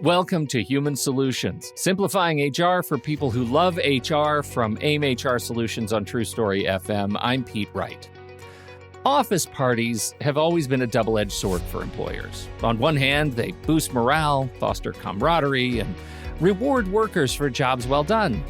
Welcome to Human Solutions, simplifying HR for people who love HR from AIM HR Solutions on True Story FM. I'm Pete Wright. Office parties have always been a double-edged sword for employers. On one hand, they boost morale, foster camaraderie, and reward workers for jobs well done.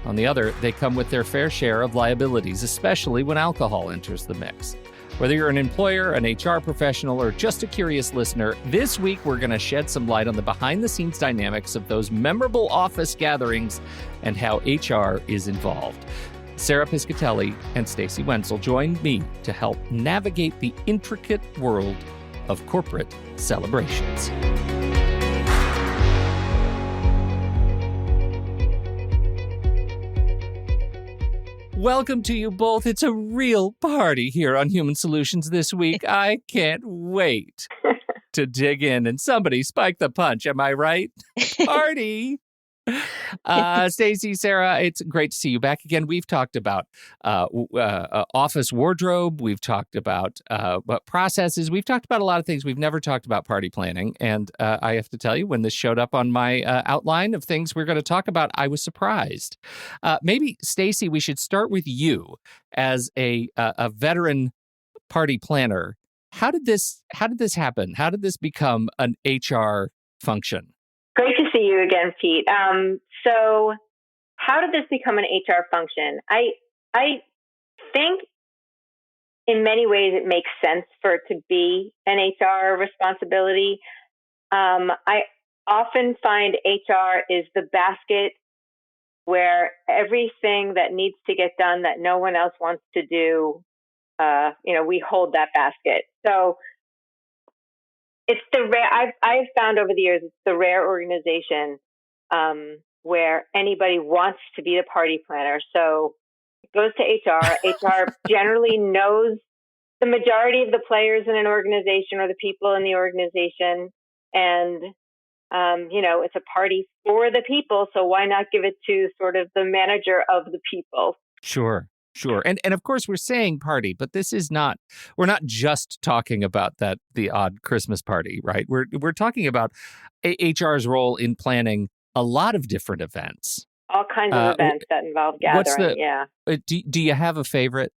On the other, they come with their fair share of liabilities, especially when alcohol enters the mix. Whether you're an employer, an HR professional, or just a curious listener, this week we're going to shed some light on the behind-the-scenes dynamics of those memorable office gatherings and how HR is involved. Sarah Piscatelli and Stacey Wenczel joined me to help navigate the intricate world of corporate celebrations. Welcome to you both. It's a real party here on Human Solutions this week. I can't wait to dig in and somebody spike the punch. Am I right? Party. Stacey, Sarah, it's great to see you back again. We've talked about office wardrobe. We've talked about processes. We've talked about a lot of things. We've never talked about party planning. And I have to tell you, when this showed up on my outline of things we're going to talk about, I was surprised. Maybe, Stacey, we should start with you as a veteran party planner. How did this happen? How did this become an HR function? Great to see you again, Pete. So how did this become an HR function? I think in many ways it makes sense for it to be an HR responsibility. I often find HR is the basket where everything that needs to get done that no one else wants to do, we hold that basket. So it's the rare. I've found over the years it's the rare organization where anybody wants to be the party planner. So it goes to HR. HR generally knows the majority of the players in an organization or the people in the organization, and it's a party for the people. So why not give it to sort of the manager of the people? Sure. And of course we're saying party, but we're not just talking about the odd Christmas party, right? We're talking about HR's role in planning a lot of different events. All kinds of events that involve gathering, yeah. Do you have a favorite?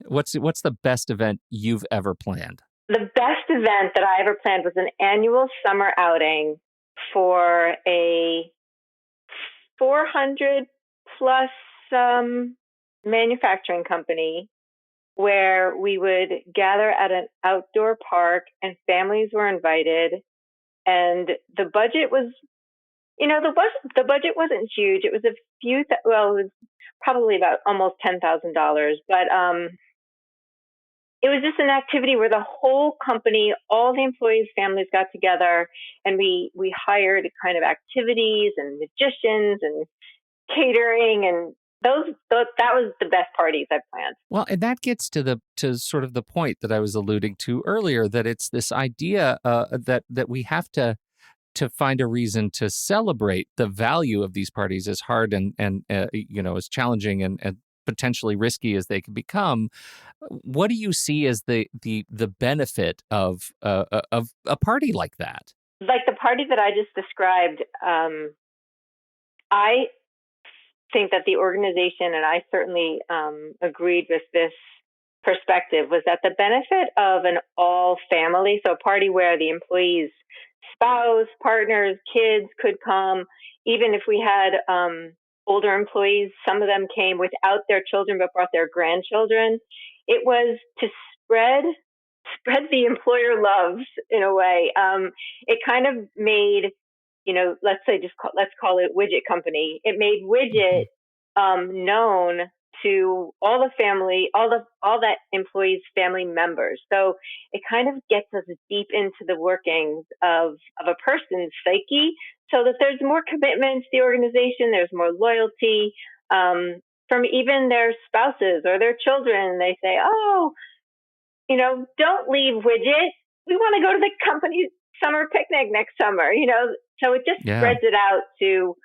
What's the best event you've ever planned? The best event that I ever planned was an annual summer outing for a 400 plus manufacturing company where we would gather at an outdoor park and families were invited, and the budget was, the budget wasn't huge. It was it was probably about almost $10,000, but it was just an activity where the whole company, all the employees' families got together, and we hired kind of activities and magicians and catering, and that was the best parties I've planned. Well, and that gets to sort of the point that I was alluding to earlier, that it's this idea that we have to find a reason to celebrate the value of these parties, as hard and as challenging and potentially risky as they can become. What do you see as the benefit of a party like that? Like the party that I just described, I think that the organization, and I certainly agreed with this perspective, was that the benefit of an all family, so a party where the employees' spouse, partners, kids could come, even if we had older employees, some of them came without their children but brought their grandchildren. It was to spread the employer loves in a way. It kind of made, let's call it Widget Company. It made Widget known to all the family, all that employees' family members. So it kind of gets us deep into the workings of a person's psyche, so that there's more commitment to the organization, there's more loyalty from even their spouses or their children. They say, don't leave Widget. We want to go to the company's summer picnic next summer, So it just spreads it out to,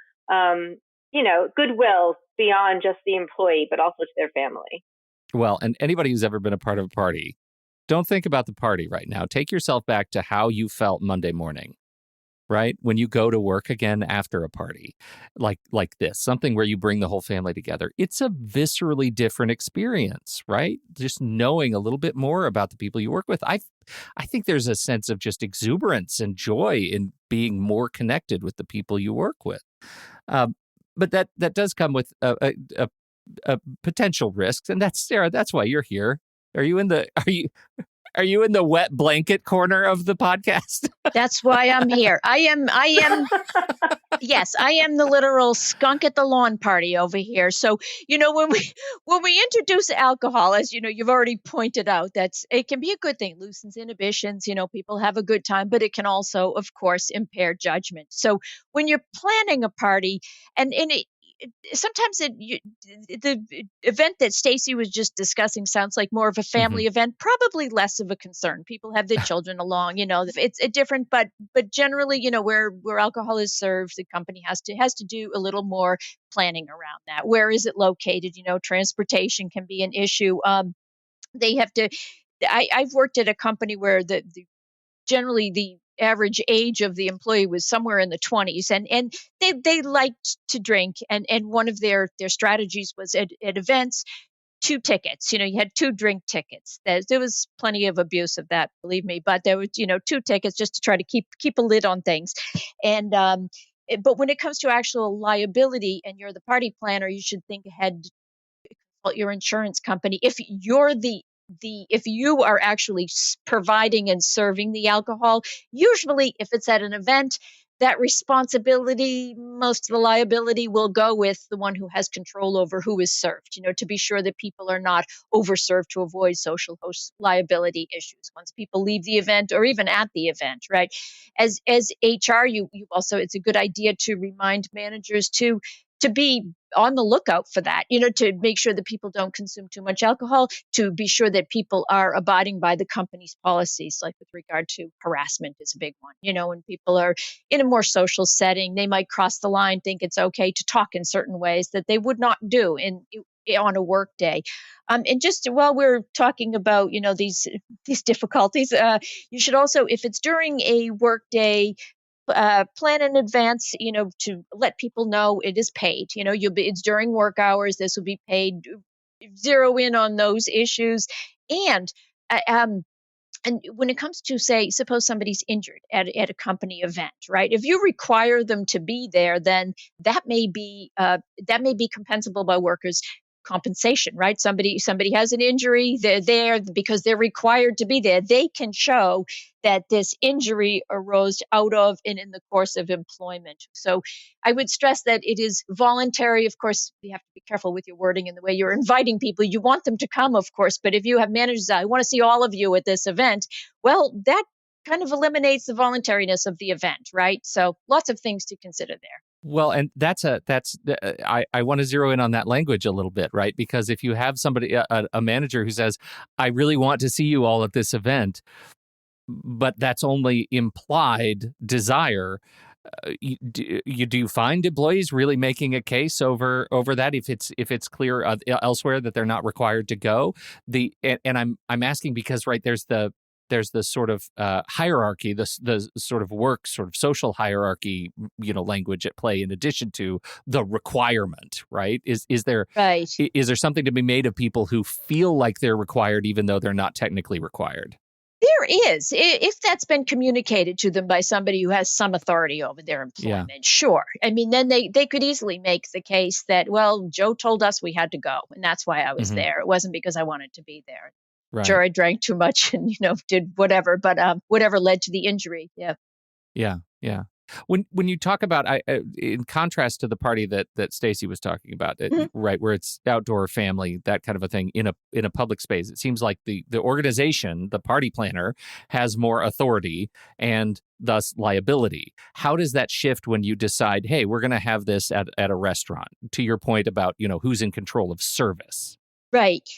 goodwill beyond just the employee, but also to their family. Well, and anybody who's ever been a part of a party, don't think about the party right now. Take yourself back to how you felt Monday morning. right? When you go to work again after a party like this, something where you bring the whole family together, it's a viscerally different experience, right? Just knowing a little bit more about the people you work with. I think there's a sense of just exuberance and joy in being more connected with the people you work with. But that does come with a potential risks, and that's Sarah. That's why you're here. Are you in the wet blanket corner of the podcast? That's why I'm here. I am. Yes, I am the literal skunk at the lawn party over here. So, when we introduce alcohol, as you've already pointed out, it can be a good thing, loosens inhibitions, people have a good time, but it can also, of course, impair judgment. So when you're planning a party, and sometimes the event that Stacey was just discussing sounds like more of a family event, probably less of a concern. People have their children along, it's a different, but generally, where alcohol is served, the company has to do a little more planning around that. Where is it located? Transportation can be an issue. They have to, I've worked at a company where generally the average age of the employee was somewhere in the 20s, and they liked to drink, and one of their strategies was at events, 2 tickets. You had 2 drink tickets. There was plenty of abuse of that, believe me, but there was 2 tickets just to try to keep a lid on things. And but when it comes to actual liability and you're the party planner, you should think ahead, consult your insurance company. If you are actually providing and serving the alcohol, usually if it's at an event, that responsibility, most of the liability will go with the one who has control over who is served, to be sure that people are not overserved to avoid social host liability issues once people leave the event or even at the event, right? As HR, you also, it's a good idea to remind managers to be on the lookout for that, to make sure that people don't consume too much alcohol, to be sure that people are abiding by the company's policies, like with regard to harassment is a big one. When people are in a more social setting, they might cross the line, think it's okay to talk in certain ways that they would not do on a work day. And just while we're talking about, these difficulties, you should also, if it's during a work day, plan in advance, to let people know it is paid. It's during work hours. This will be paid. Zero in on those issues, and when it comes to, say, suppose somebody's injured at a company event, right? If you require them to be there, then that may be compensable by workers' compensation, right? Somebody has an injury, they're there because they're required to be there. They can show that this injury arose out of and in the course of employment. So I would stress that it is voluntary. Of course, you have to be careful with your wording and the way you're inviting people. You want them to come, of course, but if you have managers, I want to see all of you at this event, well, that kind of eliminates the voluntariness of the event, right? So lots of things to consider there. Well, and I want to zero in on that language a little bit, right? Because if you have somebody, a manager who says, I really want to see you all at this event, but that's only implied desire, do you find employees really making a case over that if it's clear elsewhere that they're not required to go? And I'm asking because, right, there's the sort of hierarchy, the sort of work, sort of social hierarchy, language at play in addition to the requirement, right? Is there something to be made of people who feel like they're required even though they're not technically required? There is, if that's been communicated to them by somebody who has some authority over their employment. Yeah. Sure. I mean, then they could easily make the case that, well, Joe told us we had to go, and that's why I was there. It wasn't because I wanted to be there. Right. Sure, I drank too much and did whatever, but whatever led to the injury. Yeah. Yeah. When you talk about, in contrast to the party that Stacey was talking about, right, where it's outdoor family, that kind of a thing in a public space, it seems like the organization, the party planner, has more authority and thus liability. How does that shift when you decide, hey, we're going to have this at a restaurant? To your point about who's in control of service. Right.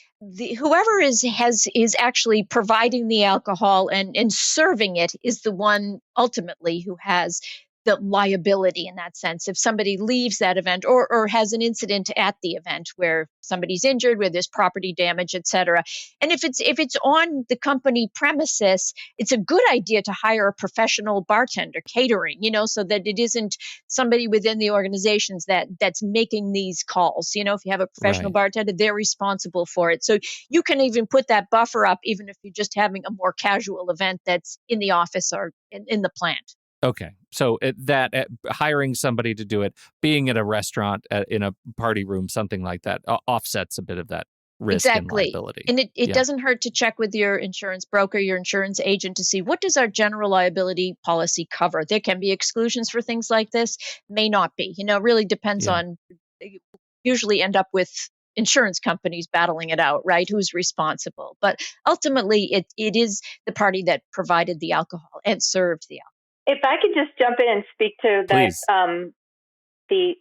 Whoever is actually providing the alcohol and serving it is the one ultimately who has the liability in that sense. If somebody leaves that event or has an incident at the event where somebody's injured, where there's property damage, et cetera. And if it's on the company premises, it's a good idea to hire a professional bartender, catering, so that it isn't somebody within the organizations that's making these calls. If you have a professional Right. bartender, they're responsible for it. So you can even put that buffer up, even if you're just having a more casual event that's in the office or in the plant. Okay. So hiring somebody to do it, being at a restaurant, in a party room, something like that, offsets a bit of that risk and Exactly. liability. And it Yeah. doesn't hurt to check with your insurance broker, your insurance agent to see what does our general liability policy cover. There can be exclusions for things like this, may not be. It really depends Yeah. on, you usually end up with insurance companies battling it out, right? Who's responsible? But ultimately, it is the party that provided the alcohol and served the alcohol. If I could just jump in and speak to that, Please.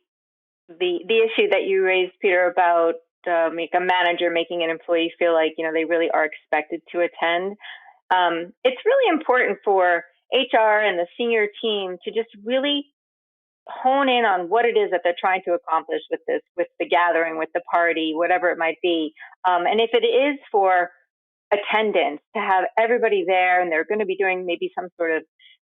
the issue that you raised, Peter, about a manager making an employee feel like they really are expected to attend. It's really important for HR and the senior team to just really hone in on what it is that they're trying to accomplish with this, with the gathering, with the party, whatever it might be. And if it is for attendance, to have everybody there and they're going to be doing maybe some sort of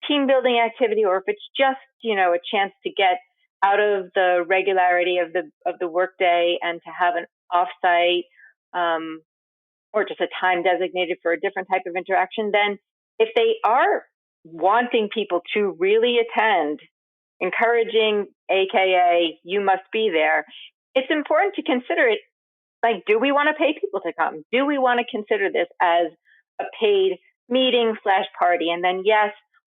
team building activity, or if it's just, a chance to get out of the regularity of the workday and to have an offsite, or just a time designated for a different type of interaction, then if they are wanting people to really attend, encouraging, AKA, you must be there, it's important to consider it. Like, do we want to pay people to come? Do we want to consider this as a paid meeting / party? And then, yes,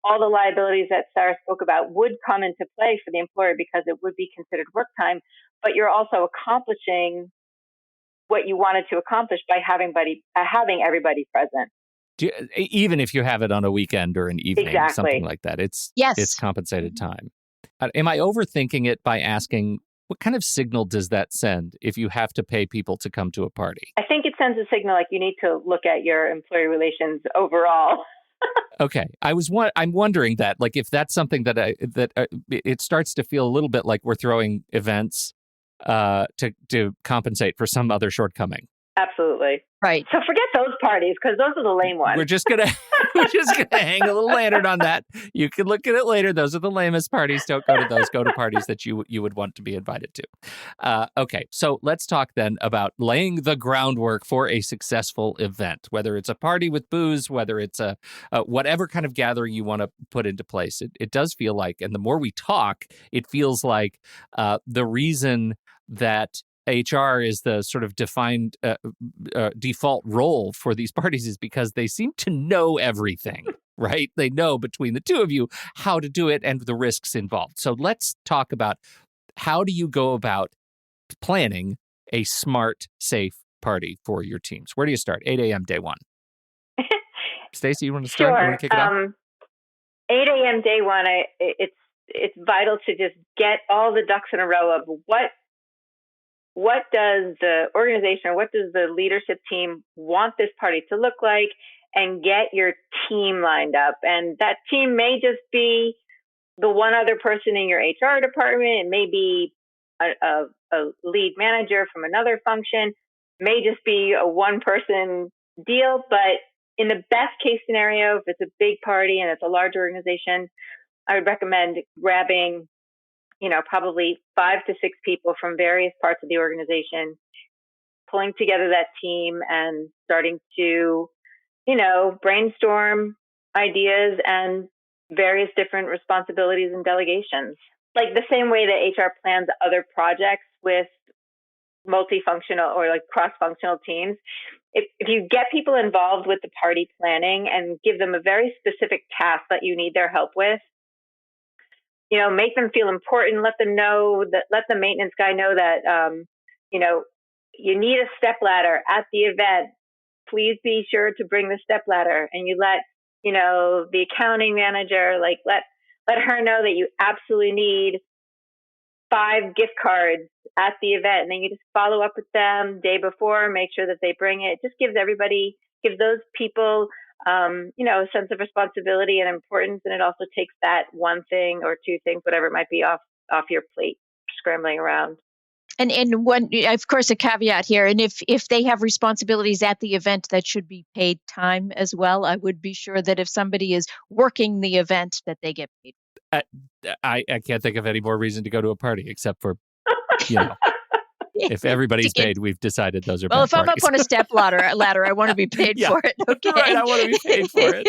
all the liabilities that Sarah spoke about would come into play for the employer because it would be considered work time, but you're also accomplishing what you wanted to accomplish by having everybody present. Even if you have it on a weekend or an evening, Exactly. something like that, it's compensated time. Am I overthinking it by asking, what kind of signal does that send if you have to pay people to come to a party? I think it sends a signal like you need to look at your employee relations overall. Okay, I'm wondering that, like, if that's something that it starts to feel a little bit like we're throwing events to compensate for some other shortcoming. Absolutely. Right. So forget those parties because those are the lame ones. We're just gonna hang a little lantern on that. You can look at it later. Those are the lamest parties. Don't go to those. Go to parties that you would want to be invited to. Okay, so let's talk then about laying the groundwork for a successful event. Whether it's a party with booze, whether it's a whatever kind of gathering you want to put into place. It does feel like, and the more we talk, it feels like the reason that HR is the sort of defined default role for these parties is because they seem to know everything, right? They know between the two of you how to do it and the risks involved. So let's talk about, how do you go about planning a smart, safe party for your teams? Where do you start? 8 a.m. day one. Stacey, you want to start? Sure. You want to kick it off? 8 a.m. day one, it's vital to just get all the ducks in a row of what does the organization, what does the leadership team want this party to look like, and get your team lined up. And that team may just be the one other person in your HR department. It may be a lead manager from another function, may just be a one-person deal. But in the best case scenario, if it's a big party and it's a large organization, I would recommend grabbing probably 5 to 6 people from various parts of the organization, pulling together that team and starting to, brainstorm ideas and various different responsibilities and delegations. Like the same way that HR plans other projects with multifunctional or like cross-functional teams, if you get people involved with the party planning and give them a very specific task that you need their help with, make them feel important. Let the maintenance guy know that, you need a step ladder at the event. Please be sure to bring the step ladder. And you let, the accounting manager, let her know that you absolutely need 5 gift cards at the event. And then you just follow up with them day before, make sure that they bring it. It just gives those people a sense of responsibility and importance. And it also takes that one thing or two things, whatever it might be, off your plate, scrambling around. And one, of course, a caveat here. And if they have responsibilities at the event, that should be paid time as well. I would be sure that if somebody is working the event, that they get paid. I can't think of any more reason to go to a party except for, if everybody's paid, we've decided those are well. If I'm up on a step ladder, I want to be paid for it. Okay, right. I want to be paid for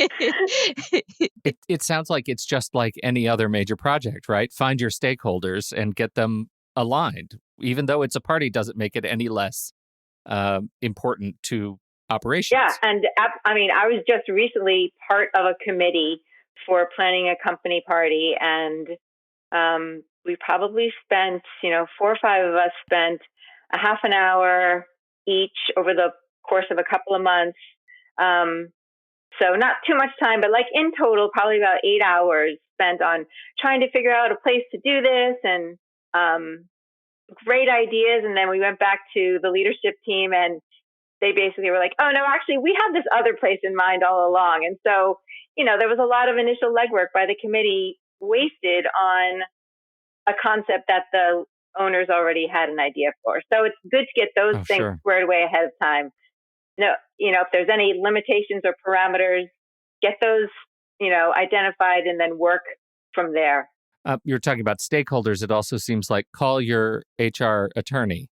it. It sounds like it's just like any other major project, right? Find your stakeholders and get them aligned. Even though it's a party, doesn't make it any less important to operations. Yeah, and I was just recently part of a committee for planning a company party, and we probably spent, 4 or 5 of us spent a half an hour each over the course of a couple of months. So not too much time, but like in total, probably about 8 hours spent on trying to figure out a place to do this, and great ideas. And then we went back to the leadership team, and they basically were like, oh no, actually we had this other place in mind all along. And so, there was a lot of initial legwork by the committee wasted on a concept that the owners already had an idea for. So it's good to get those things squared away ahead of time. No, if there's any limitations or parameters, get those, identified and then work from there. You're talking about stakeholders. It also seems like call your HR attorney.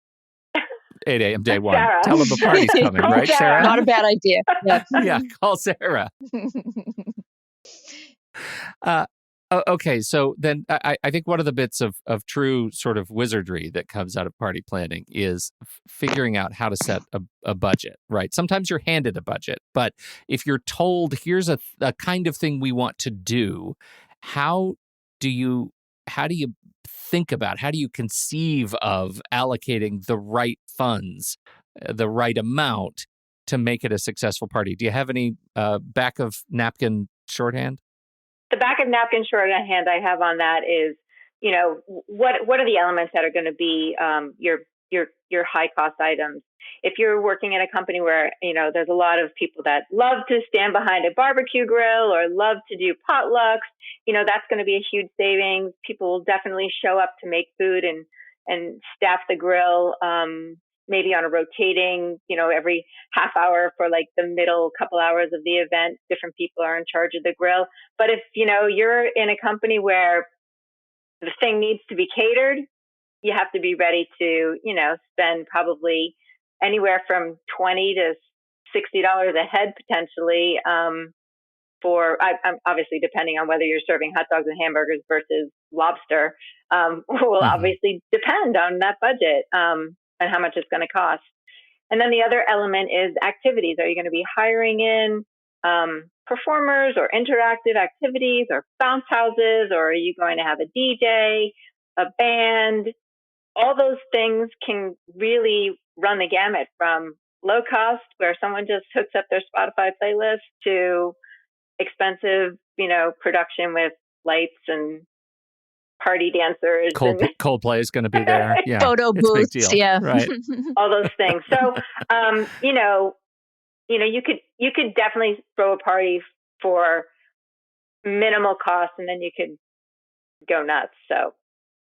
8 a.m. day one. Sarah. Tell them a party's coming, right, Sarah? Not a bad idea. Yeah, yeah, call Sarah. Okay, so then I think one of the bits of true sort of wizardry that comes out of party planning is figuring out how to set a budget, right? Sometimes you're handed a budget, but if you're told, here's a kind of thing we want to do, how do you think about, how do you conceive of allocating the right funds, the right amount to make it a successful party? Do you have any back of napkin shorthand? The back of napkin shorthand I have on that is, what are the elements that are going to be your high cost items? If you're working in a company where, there's a lot of people that love to stand behind a barbecue grill or love to do potlucks, that's going to be a huge savings. People will definitely show up to make food and staff the grill, maybe on a rotating, every half hour for like the middle couple hours of the event, different people are in charge of the grill. But if, you're in a company where the thing needs to be catered, you have to be ready to, spend probably anywhere from $20 to $60 a head potentially, for obviously depending on whether you're serving hot dogs and hamburgers versus lobster, will obviously depend on that budget, and how much it's going to cost. And then the other element is activities. Are you going to be hiring in performers or interactive activities or bounce houses, or are you going to have a DJ, a band? All those things can really run the gamut from low cost, where someone just hooks up their Spotify playlist, to expensive, production with lights and party dancers. Coldplay is going to be there. Yeah. Photo booths. Yeah. Right. All those things. So, you could definitely throw a party for minimal cost, and then you could go nuts. So.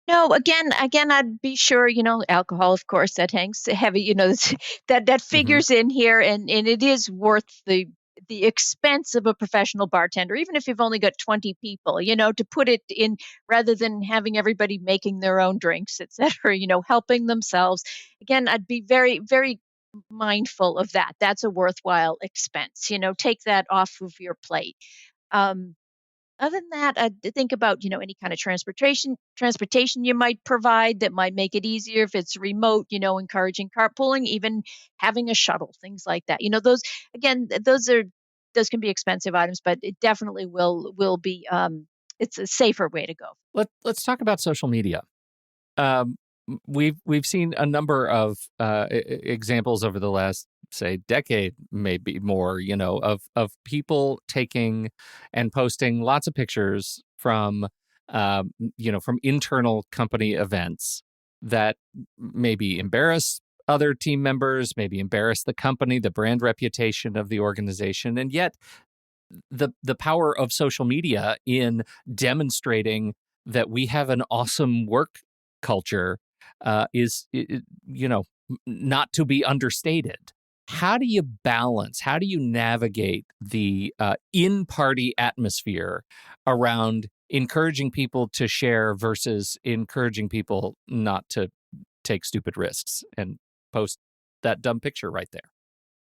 No, again, I'd be sure, alcohol, of course, that hangs heavy, that figures in here, and it is worth the expense of a professional bartender, even if you've only got 20 people, to put it in, rather than having everybody making their own drinks, et cetera, helping themselves. Again, I'd be very, very mindful of that. That's a worthwhile expense, take that off of your plate. Other than that, I think about, any kind of transportation you might provide that might make it easier if it's remote, encouraging carpooling, even having a shuttle, things like that. Those can be expensive items, but it definitely will be, it's a safer way to go. Let's talk about social media. We've seen a number of examples over the last, say, decade, maybe more, of people taking and posting lots of pictures from internal company events that maybe embarrass other team members, maybe embarrass the company, the brand reputation of the organization. And yet the power of social media in demonstrating that we have an awesome work culture is not to be understated. How do you balance? How do you navigate the in-party atmosphere around encouraging people to share versus encouraging people not to take stupid risks and post that dumb picture right there?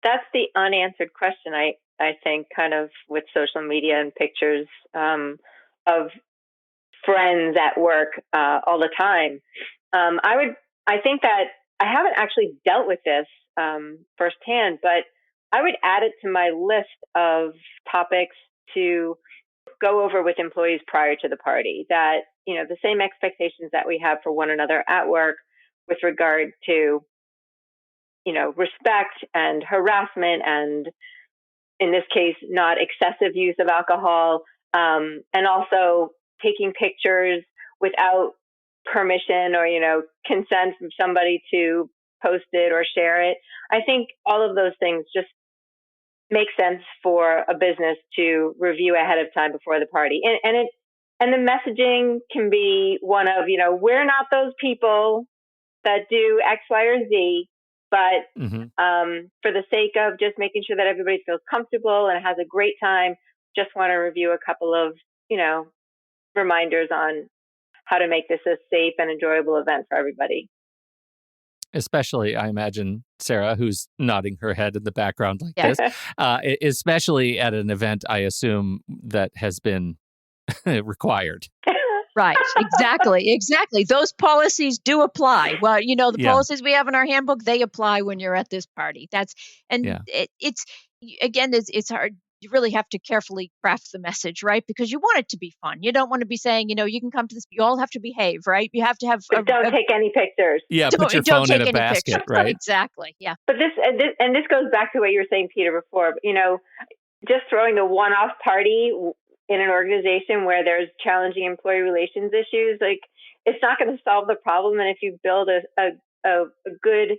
That's the unanswered question, I think, kind of with social media and pictures of friends at work all the time. I think that I haven't actually dealt with this firsthand, but I would add it to my list of topics to go over with employees prior to the party, that, the same expectations that we have for one another at work with regard to, respect and harassment, and in this case, not excessive use of alcohol, and also taking pictures without permission or, consent from somebody to post it or share it. I think all of those things just make sense for a business to review ahead of time before the party. And the messaging can be one of, we're not those people that do X, Y, or Z, but for the sake of just making sure that everybody feels comfortable and has a great time, just want to review a couple of, reminders on how to make this a safe and enjoyable event for everybody. Especially, I imagine, Sarah, who's nodding her head in the background like this, especially at an event, I assume, that has been required. Right. Exactly. Those policies do apply. Well, the policies we have in our handbook, they apply when you're at this party. It's hard. You really have to carefully craft the message, right? Because you want it to be fun. You don't want to be saying, you can come to this, you all have to behave, right? You have to have. But don't take any pictures. Yeah, put your phone in a basket, pictures. Right? Exactly. Yeah. But this goes back to what you were saying, Peter, before. Just throwing a one-off party in an organization where there's challenging employee relations issues, like, it's not going to solve the problem. And if you build a good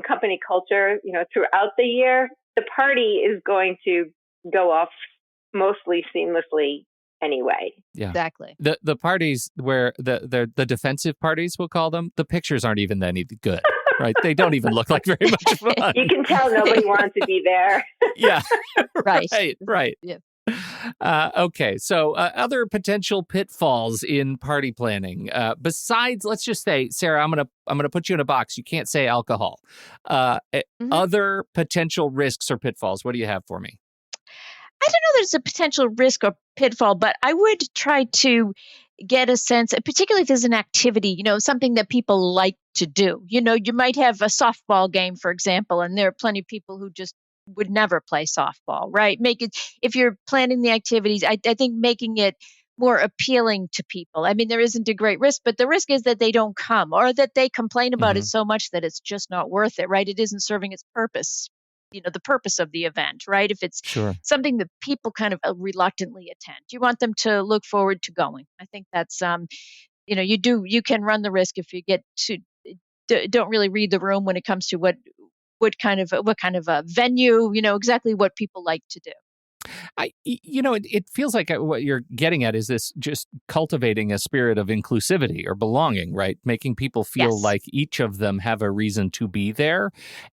company culture, throughout the year, the party is going to go off mostly seamlessly anyway. Yeah, exactly. The parties where the defensive parties, we'll call them, the pictures aren't even any good. Right? They don't even look like very much fun. You can tell nobody wants to be there. Yeah. Right. Yeah. Okay, so other potential pitfalls in party planning, besides, let's just say, Sarah, I'm gonna put you in a box. You can't say alcohol. Other potential risks or pitfalls. What do you have for me? I don't know that it's a potential risk or pitfall, but I would try to get a sense, particularly if there's an activity, something that people like to do. You might have a softball game, for example, and there are plenty of people who just would never play softball, right? If you're planning the activities, I think making it more appealing to people. I mean, there isn't a great risk, but the risk is that they don't come, or that they complain about it so much that it's just not worth it, right? It isn't serving its purpose, the purpose of the event, right? If it's something that people kind of reluctantly attend, you want them to look forward to going. I think that's, you can run the risk if you get to don't really read the room when it comes to what kind of a venue, exactly what people like to do. It feels like what you're getting at is this just cultivating a spirit of inclusivity or belonging, right? Making people feel like each of them have a reason to be there.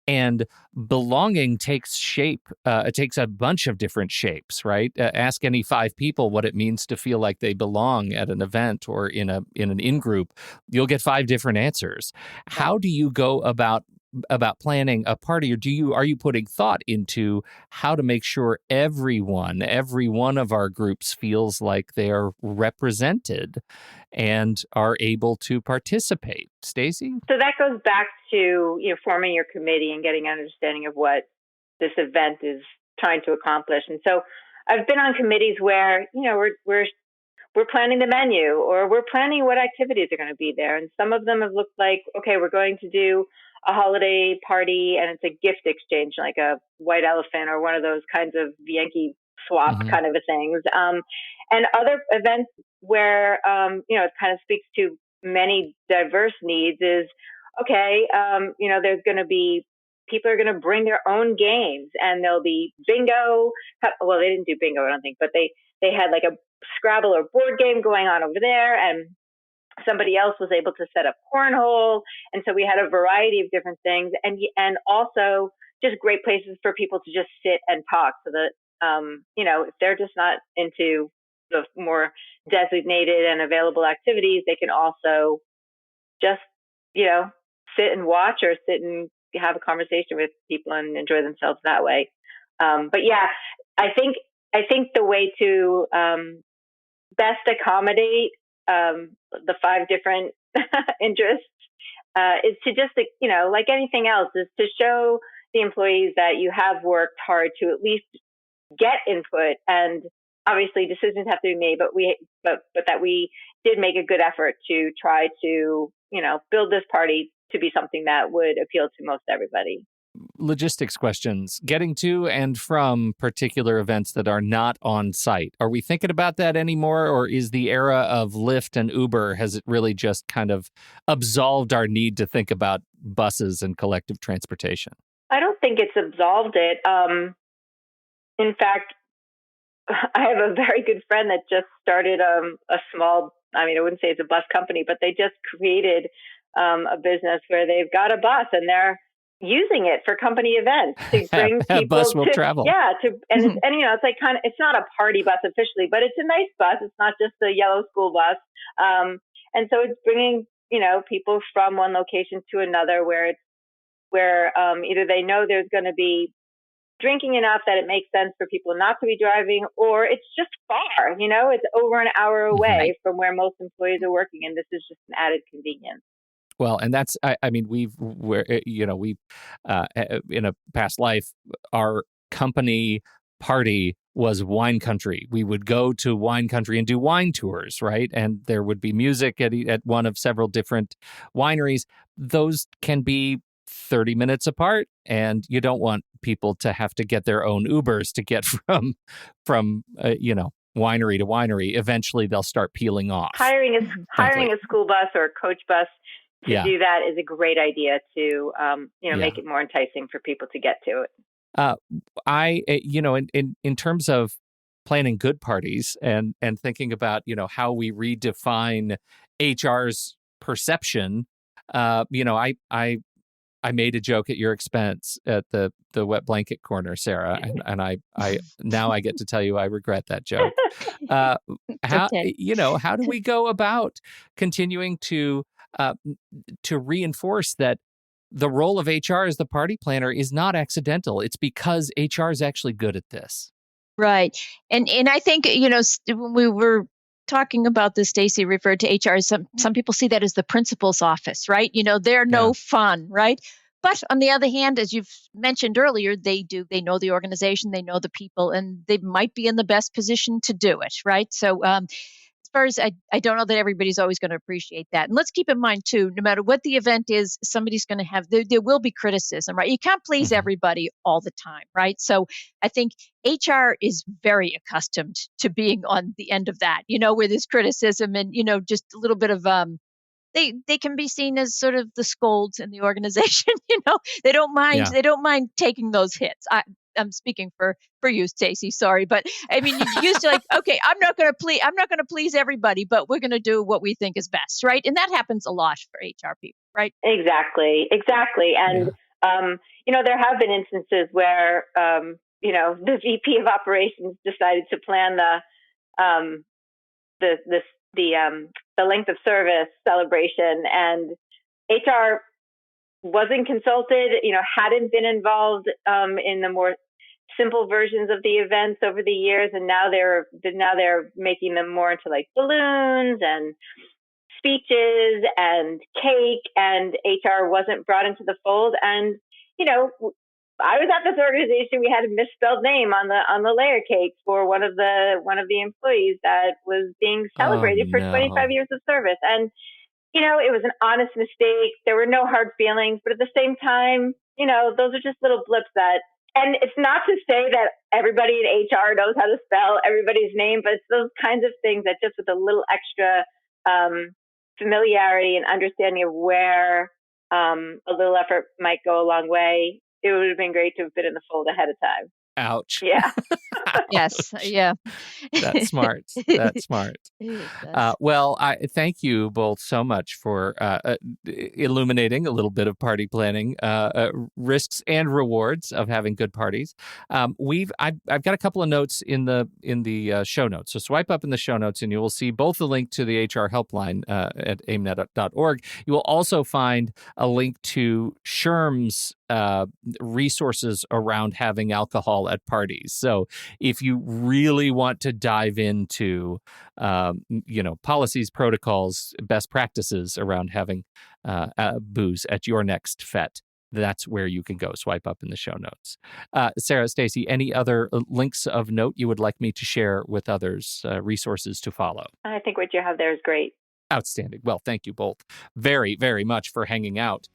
And belonging takes shape. It takes a bunch of different shapes, right? Ask any 5 people what it means to feel like they belong at an event or in an in-group. You'll get 5 different answers. How do you go about planning a party, or are you putting thought into how to make sure every one of our groups feels like they're represented and are able to participate? Stacey? So that goes back to forming your committee and getting an understanding of what this event is trying to accomplish. And so I've been on committees where we're planning the menu, or we're planning what activities are going to be there, and some of them have looked like, okay, we're going to do a holiday party and it's a gift exchange, like a white elephant or one of those kinds of Yankee swap kind of a things. And other events where, it kind of speaks to many diverse needs is, okay, there's going to be people are going to bring their own games, and there'll be bingo. Well, they didn't do bingo, I don't think, but they had like a Scrabble or board game going on over there, and somebody else was able to set up cornhole. And so we had a variety of different things, and also just great places for people to just sit and talk, so that, if they're just not into the more designated and available activities, they can also just, sit and watch or sit and have a conversation with people and enjoy themselves that way. But yeah, I think the way to best accommodate the 5 different interests is to just, like anything else, is to show the employees that you have worked hard to at least get input, and obviously decisions have to be made, but that we did make a good effort to try to, build this party to be something that would appeal to most everybody. Logistics questions, getting to and from particular events that are not on site. Are we thinking about that anymore, or is the era of Lyft and Uber, has it really just kind of absolved our need to think about buses and collective transportation? I don't think it's absolved it. In fact, I have a very good friend that just started a small, I wouldn't say it's a bus company, but they just created a business where they've got a bus and they're using it for company events to bring people bus will travel. Yeah, it's like it's not a party bus officially, but it's a nice bus. It's not just a yellow school bus. And so it's bringing, people from one location to another where either they know there's going to be drinking enough that it makes sense for people not to be driving, or it's just far, it's over an hour away Right. from where most employees are working. And this is just an added convenience. Well, and that's, in a past life, our company party was wine country. We would go to wine country and do wine tours, right? And there would be music at one of several different wineries. Those can be 30 minutes apart, and you don't want people to have to get their own Ubers to get from winery to winery. Eventually, they'll start peeling off. Hiring a school bus or a coach bus to do that is a great idea to, make it more enticing for people to get to it. In terms of planning good parties and thinking about, how we redefine HR's perception, I made a joke at your expense at the wet blanket corner, Sarah, and I now I get to tell you I regret that joke. How do we go about continuing to reinforce that the role of HR as the party planner is not accidental? It's because HR is actually good at this. Right. And I think, when we were talking about this, Stacey referred to HR. Some people see that as the principal's office, right? They're no fun, right? But on the other hand, as you've mentioned earlier, they know the organization, they know the people, and they might be in the best position to do it, right? So as far as I don't know that everybody's always going to appreciate that. And let's keep in mind too, no matter what the event is, somebody's going to have, there will be criticism, right? You can't please everybody all the time, right? So I think HR is very accustomed to being on the end of that, where there's criticism and, just a little bit of, they can be seen as sort of the scolds in the organization. They don't mind. They don't mind taking those hits. I'm speaking for you, Stacey. Sorry, but you used to okay, I'm not going to please everybody, but we're going to do what we think is best, right? And that happens a lot for HR people, right? Exactly. And there have been instances where the VP of operations decided to plan the length of service celebration, and HR wasn't consulted, hadn't been involved in the more simple versions of the events over the years, and now they're making them more into like balloons and speeches and cake, and HR wasn't brought into the fold. And I was at this organization. We had a misspelled name on the layer cake for one of the employees that was being celebrated for 25 years of service. And it was an honest mistake. There were no hard feelings, but at the same time, those are just little blips and it's not to say that everybody in HR knows how to spell everybody's name, but it's those kinds of things that just with a little extra familiarity and understanding of where a little effort might go a long way it would have been great to have been in the fold ahead of time. Ouch. Yeah. Yes. Yeah. That's smart. That's smart. Well, I thank you both so much for illuminating a little bit of party planning, risks and rewards of having good parties. I've got a couple of notes in the show notes. So swipe up in the show notes, and you will see both the link to the HR helpline at aimnet.org. You will also find a link to SHRM's resources around having alcohol at parties. So if you really want to dive into, policies, protocols, best practices around having booze at your next fete, that's where you can go. Swipe up in the show notes. Sarah, Stacey, any other links of note you would like me to share with others, resources to follow? I think what you have there is great. Outstanding. Well, thank you both very, very much for hanging out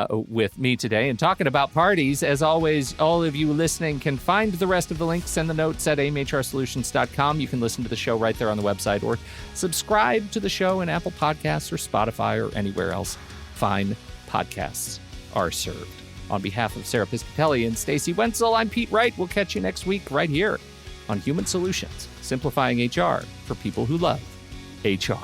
with me today and talking about parties. As always, all of you listening can find the rest of the links and the notes at aimhrsolutions.com. You can listen to the show right there on the website, or subscribe to the show in Apple Podcasts or Spotify or anywhere else fine podcasts are served. On behalf of Sarah Piscatelli and Stacey Wenczel, I'm Pete Wright. We'll catch you next week right here on Human Solutions, simplifying HR for people who love HR.